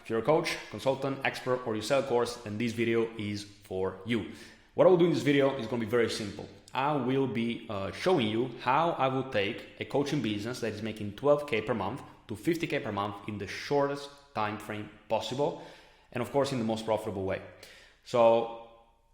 If you're a coach, consultant, expert, or you sell a course, then this video is for you. What I will do in this video is going to be very simple. I will be showing you how I will take a coaching business that is making 12K per month to 50K per month in the shortest time frame possible, and of course in the most profitable way. So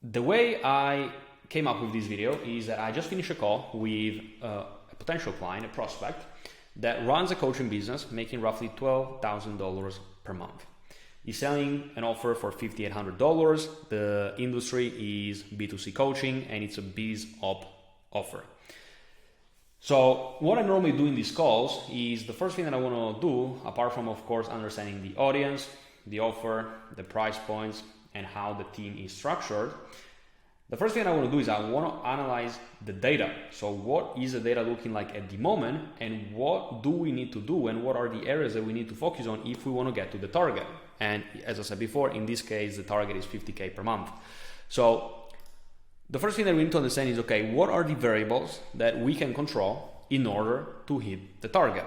the way I came up with this video is that I just finished a call with a potential client, a prospect, that runs a coaching business making roughly $12,000 per month. He's selling an offer for $5,800. The industry is B2C coaching and it's a biz op offer. So what I normally do in these calls is the first thing that I want to do, apart from of course understanding the audience, the offer, the price points, and how the team is structured, the first thing I want to do is I want to analyze the data. So what is the data looking like at the moment, and what do we need to do, and what are the areas that we need to focus on if we want to get to the target. And as I said before, in this case, the target is 50K per month. So the first thing that we need to understand is, okay, what are the variables that we can control in order to hit the target?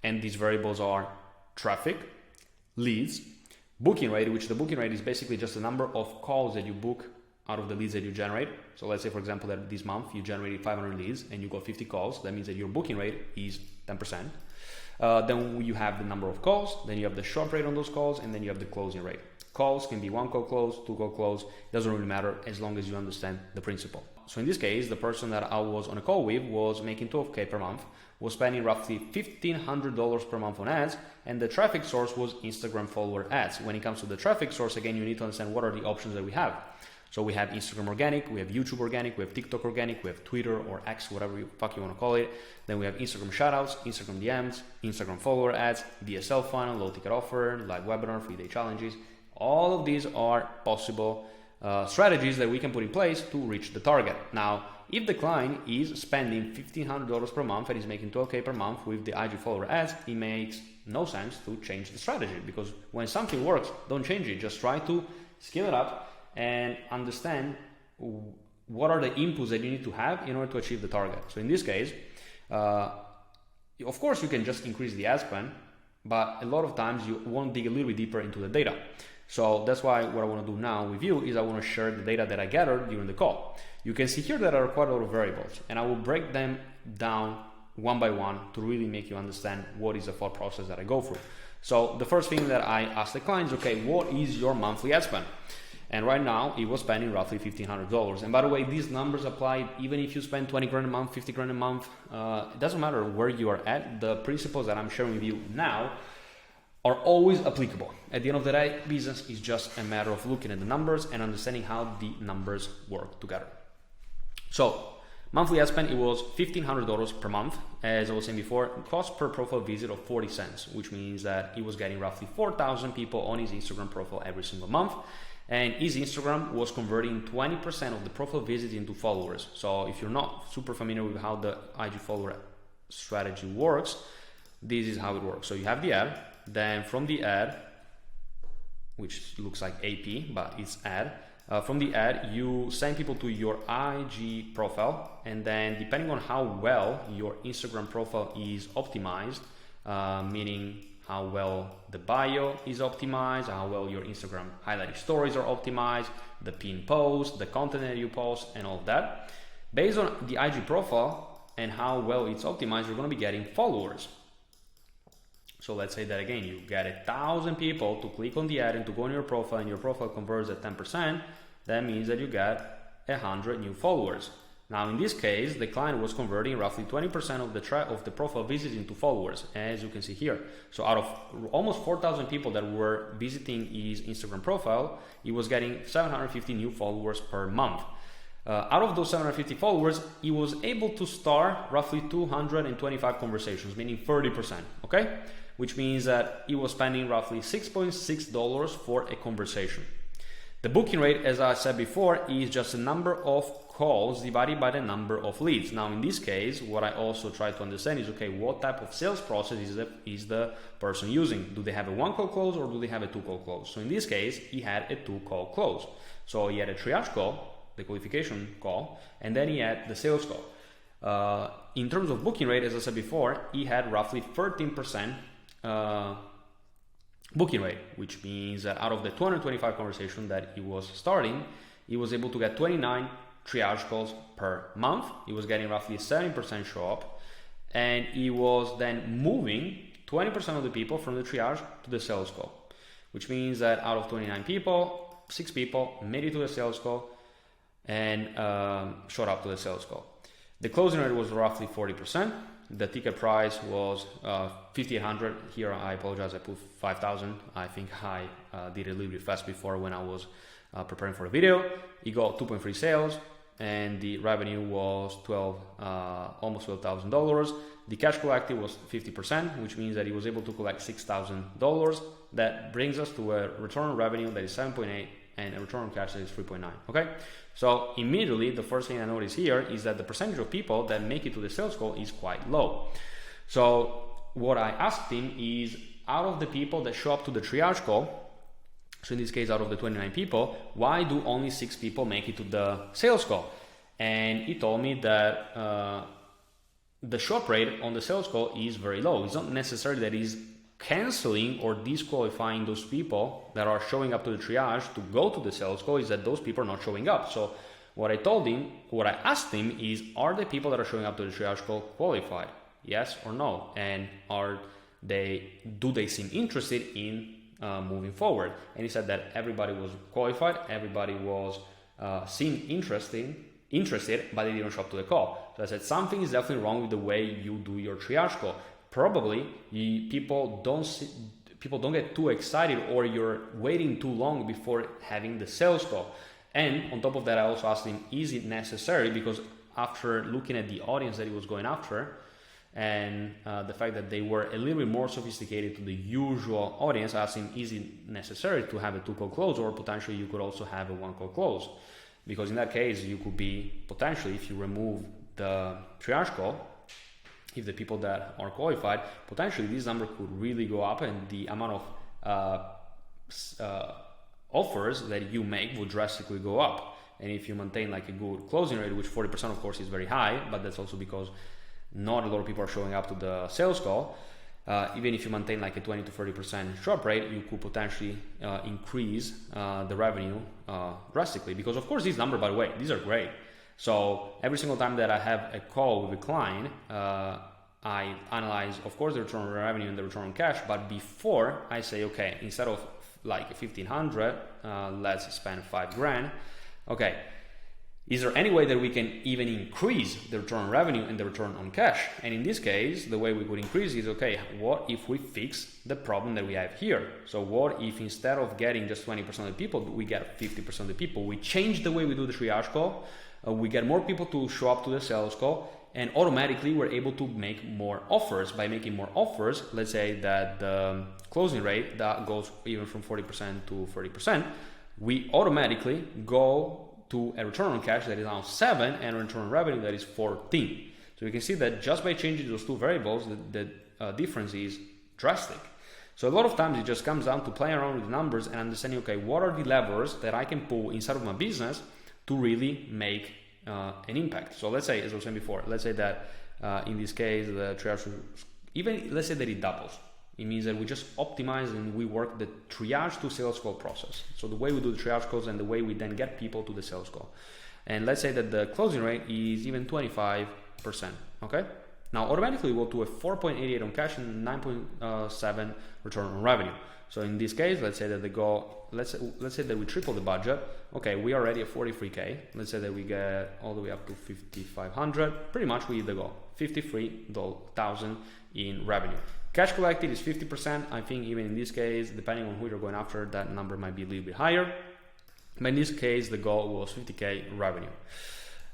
And these variables are traffic, leads, booking rate, which the booking rate is basically just the number of calls that you book out of the leads that you generate. So let's say, for example, that this month you generated 500 leads and you got 50 calls. That means that your booking rate is 10%. Then you have the number of calls, then you have the short rate on those calls, and then you have the closing rate. Calls can be 1 call close, 2 call close, doesn't really matter as long as you understand the principle. So in this case, the person that I was on a call with was making 12K per month, was spending roughly $1,500 per month on ads, and the traffic source was Instagram follower ads. When it comes to the traffic source, again, you need to understand what are the options that we have. So we have Instagram organic, we have YouTube organic, we have TikTok organic, we have Twitter or X, whatever you want to call it. Then we have Instagram shoutouts, Instagram DMs, Instagram follower ads, DSL funnel, low ticket offer, live webinar, 3-day challenges. All of these are possible strategies that we can put in place to reach the target. Now, if the client is spending $1,500 per month and is making 12K per month with the IG follower ads, it makes no sense to change the strategy, because when something works, don't change it. Just try to scale it up and understand what are the inputs that you need to have in order to achieve the target. So in this case, of course you can just increase the ad spend, but a lot of times you want to dig a little bit deeper into the data. So that's why what I want to do now with you is I want to share the data that I gathered during the call. You can see here that there are quite a lot of variables, and I will break them down one by one to really make you understand what is the thought process that I go through. So the first thing that I ask the client is, okay, what is your monthly ad spend? And right now, he was spending roughly $1,500. And by the way, these numbers apply even if you spend 20 grand a month, 50 grand a month. It doesn't matter where you are at. The principles that I'm sharing with you now are always applicable. At the end of the day, business is just a matter of looking at the numbers and understanding how the numbers work together. So monthly ad spend, it was $1,500 per month. As I was saying before, cost per profile visit of 40 cents, which means that he was getting roughly 4,000 people on his Instagram profile every single month. And his Instagram was converting 20% of the profile visits into followers. So if you're not super familiar with how the IG follower strategy works, this is how it works. So you have the ad, then from the ad, which looks like AP, but it's ad, from the ad, you send people to your IG profile, and then depending on how well your Instagram profile is optimized, meaning how well the bio is optimized, how well your Instagram highlighted stories are optimized, the pin post, the content that you post, and all of that. Based on the IG profile and how well it's optimized, you're going to be getting followers. So let's say that again, you get 1,000 people to click on the ad and to go on your profile, and your profile converts at 10%. That means that you get 100 new followers. Now, in this case, the client was converting roughly 20% of the profile visits into followers, as you can see here. So out of almost 4,000 people that were visiting his Instagram profile, he was getting 750 new followers per month. Out of those 750 followers, he was able to start roughly 225 conversations, meaning 30%, okay? Which means that he was spending roughly $6.6 for a conversation. The booking rate, as I said before, is just the number of calls divided by the number of leads. Now, in this case, what I also try to understand is, okay, what type of sales process is the person using? Do they have a 1 call close or do they have a 2 call close? So in this case, he had a 2 call close. So he had a triage call, the qualification call, and then he had the sales call. In terms of booking rate, as I said before, he had roughly 13% booking rate, which means that out of the 225 conversations that he was starting, he was able to get 29 triage calls per month. He was getting roughly 70% show up, and he was then moving 20% of the people from the triage to the sales call, which means that out of 29 people, 6 people made it to the sales call and showed up to the sales call. The closing rate was roughly 40%. The ticket price was $5,800. Here, I apologize, I put 5,000. I think I did it a little bit fast before when I was preparing for the video. He got 2.3 sales, and the revenue was almost $12,000. The cash collected was 50%, which means that he was able to collect $6,000. That brings us to a return on revenue that is 7.8 and a return on cash that is 3.9. Okay, so immediately the first thing I notice here is that the percentage of people that make it to the sales call is quite low. So what I asked him is, out of the people that show up to the triage call, so in this case, out of the 29 people, why do only 6 people make it to the sales call? And he told me that the show up rate on the sales call is very low. It's not necessarily that he's canceling or disqualifying those people that are showing up to the triage to go to the sales call, is that those people are not showing up. So what I asked him is, are the people that are showing up to the triage call qualified? Yes or no? And do they seem interested in moving forward? And he said that everybody was qualified, everybody was seemed interested, but they didn't show up to the call. So I said, something is definitely wrong with the way you do your triage call. Probably people don't get too excited, or you're waiting too long before having the sales call. And on top of that, I also asked him, is it necessary? Because after looking at the audience that he was going after, and the fact that they were a little bit more sophisticated to the usual audience, I asked him, is it necessary to have a 2-call close, or potentially you could also have a 1-call close? Because in that case, you could be potentially, if you remove the triage call, if the people that are qualified, potentially this number could really go up, and the amount of offers that you make would drastically go up. And if you maintain like a good closing rate, which 40% of course is very high, but that's also because not a lot of people are showing up to the sales call. Even if you maintain like a 20 to 30% show up rate, you could potentially increase the revenue drastically. Because of course, these numbers, by the way, these are great. So every single time that I have a call with a client, I analyze, of course, the return on revenue and the return on cash. But before I say, okay, instead of like 1,500, let's spend $5,000. Okay, is there any way that we can even increase the return on revenue and the return on cash? And in this case, the way we would increase is, okay, what if we fix the problem that we have here? So what if instead of getting just 20% of the people, we get 50% of the people? We change the way we do the triage call. We get more people to show up to the sales call, and automatically we're able to make more offers. By making more offers, let's say that the closing rate that goes even from 40% to 30%, we automatically go to a return on cash that is now 7 and a return on revenue that is 14. So you can see that just by changing those two variables, the difference is drastic. So a lot of times it just comes down to playing around with the numbers and understanding, okay, what are the levers that I can pull inside of my business to really make an impact. So let's say, as I was saying before, let's say that in this case, the triage, even let's say that it doubles. It means that we just optimize and we work the triage to sales call process. So the way we do the triage calls and the way we then get people to the sales call. And let's say that the closing rate is even 25%, okay? Now automatically we'll do a 4.88 on cash and 9.7 return on revenue. So in this case, let's say that let's say that we triple the budget. Okay, we are already at 43K. Let's say that we get all the way up to 5,500. Pretty much we hit the goal, 53,000 in revenue. Cash collected is 50%. I think even in this case, depending on who you're going after, that number might be a little bit higher. But in this case, the goal was 50K revenue.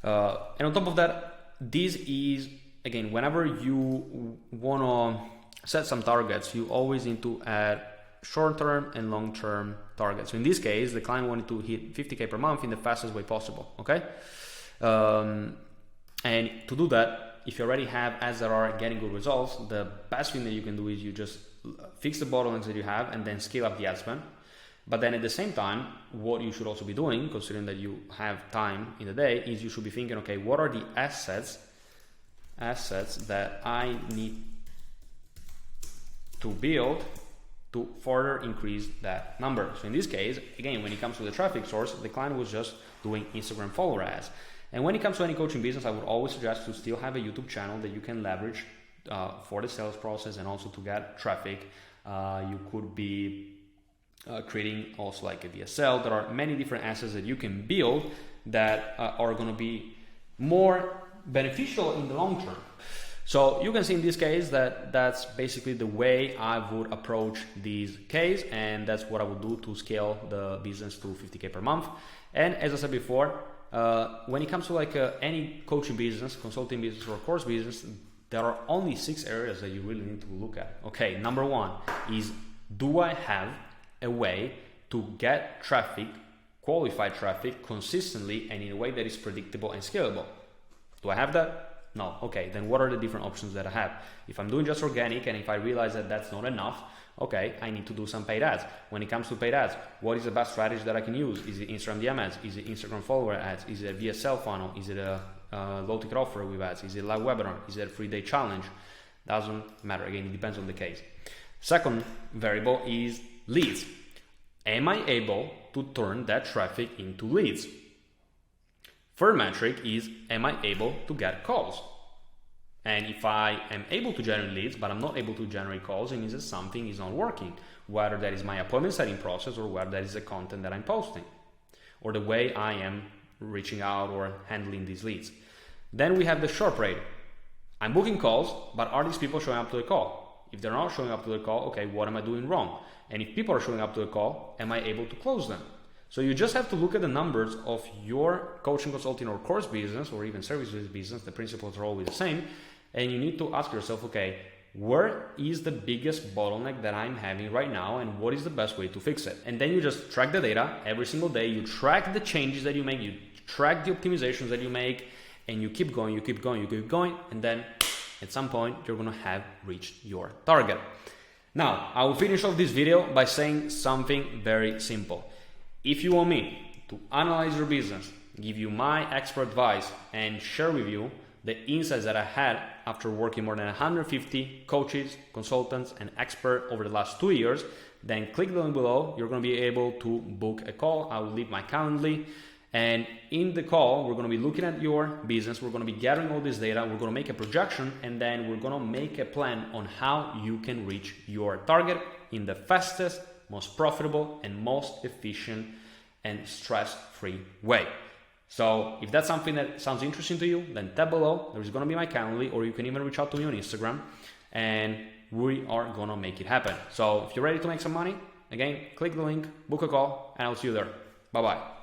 And on top of that, this is, again, whenever you want to set some targets, you always need to add short-term and long-term targets. So in this case, the client wanted to hit 50K per month in the fastest way possible, okay? And to do that, if you already have ads that are getting good results, the best thing that you can do is you just fix the bottlenecks that you have and then scale up the ad spend. But then at the same time, what you should also be doing, considering that you have time in the day, is you should be thinking, okay, what are the assets that I need to build to further increase that number. So in this case, again, when it comes to the traffic source, the client was just doing Instagram follower ads. And when it comes to any coaching business, I would always suggest to still have a YouTube channel that you can leverage for the sales process and also to get traffic. You could be creating also like a VSL. There are many different assets that you can build that are going to be more beneficial in the long term. So you can see in this case that that's basically the way I would approach this case, and that's what I would do to scale the business to 50K per month. And as I said before, when it comes to like any coaching business, consulting business, or course business, there are only 6 areas that you really need to look at. Okay, number 1 is, do I have a way to get traffic, qualified traffic, consistently and in a way that is predictable and scalable? Do I have that? No. Okay, then what are the different options that I have? If I'm doing just organic and if I realize that that's not enough, okay, I need to do some paid ads. When it comes to paid ads, what is the best strategy that I can use? Is it Instagram DM ads? Is it Instagram follower ads? Is it a VSL funnel? Is it a low ticket offer with ads? Is it a live webinar? Is it a 3-day challenge? Doesn't matter. Again, it depends on the case. Second variable is leads. Am I able to turn that traffic into leads? Third metric is, am I able to get calls? And if I am able to generate leads, but I'm not able to generate calls, it means that something is not working. Whether that is my appointment setting process or whether that is the content that I'm posting or the way I am reaching out or handling these leads. Then we have the short rate. I'm booking calls, but are these people showing up to the call? If they're not showing up to the call, okay, what am I doing wrong? And if people are showing up to the call, am I able to close them? So you just have to look at the numbers of your coaching, consulting, or course business, or even services business. The principles are always the same. And you need to ask yourself, okay, where is the biggest bottleneck that I'm having right now, and what is the best way to fix it? And then you just track the data every single day. You track the changes that you make, you track the optimizations that you make, and you keep going, you keep going, you keep going, and then at some point you're gonna have reached your target. Now, I will finish off this video by saying something very simple. If you want me to analyze your business, give you my expert advice, and share with you the insights that I had after working more than 150 coaches, consultants, and experts over the last 2 years, then click the link below. You're going to be able to book a call. I will leave my Calendly. And in the call, we're going to be looking at your business. We're going to be gathering all this data. We're going to make a projection, and then we're going to make a plan on how you can reach your target in the fastest, most profitable, and most efficient and stress-free way. So if that's something that sounds interesting to you, then tab below. There's going to be my Calendly, or you can even reach out to me on Instagram, and we are going to make it happen. So if you're ready to make some money, again, click the link, book a call, and I'll see you there. Bye-bye.